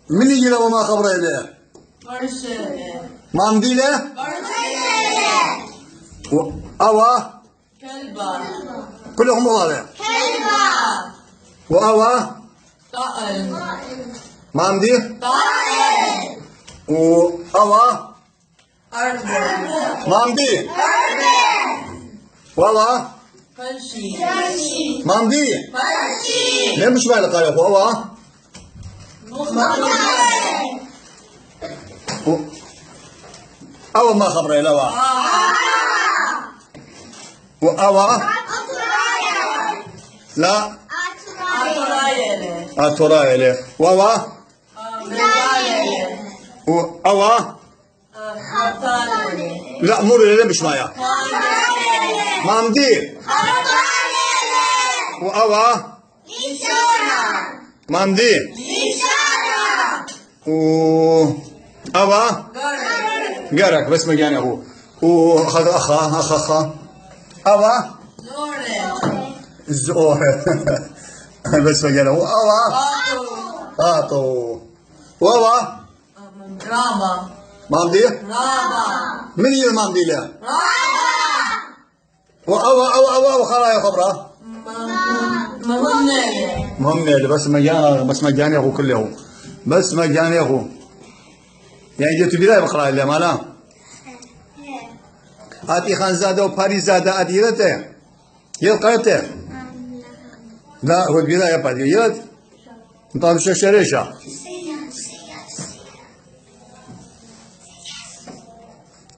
من يجي له وما خبره له مامديله أوا كلبة كلهم مضارع وأوا طائر مامدي طائر وأوا أرض مامدي والله فرشي مامدي فرشي ليه مش بالك يا أخو أوا أوا ما خبره له وأوا لا أتراي له وأوا وأوا لا مر له مش معايا مامدي وأوا مامدي وأوا قرك بس مجاني أبوه وأخذ أخا أوا الزور بس مجاني أبوه أوا آتو وأوا راما مامدي راما من هي المامدي له راما وأوا خلايا خبره مهم بس مجاني أخو كله بس مجاني أخو يعني جت بداية بقرأ اللي ما لا أتي خان زادة وباري زادة أديرته يلقيته لا هو البداية بعد يلد طالب شريشة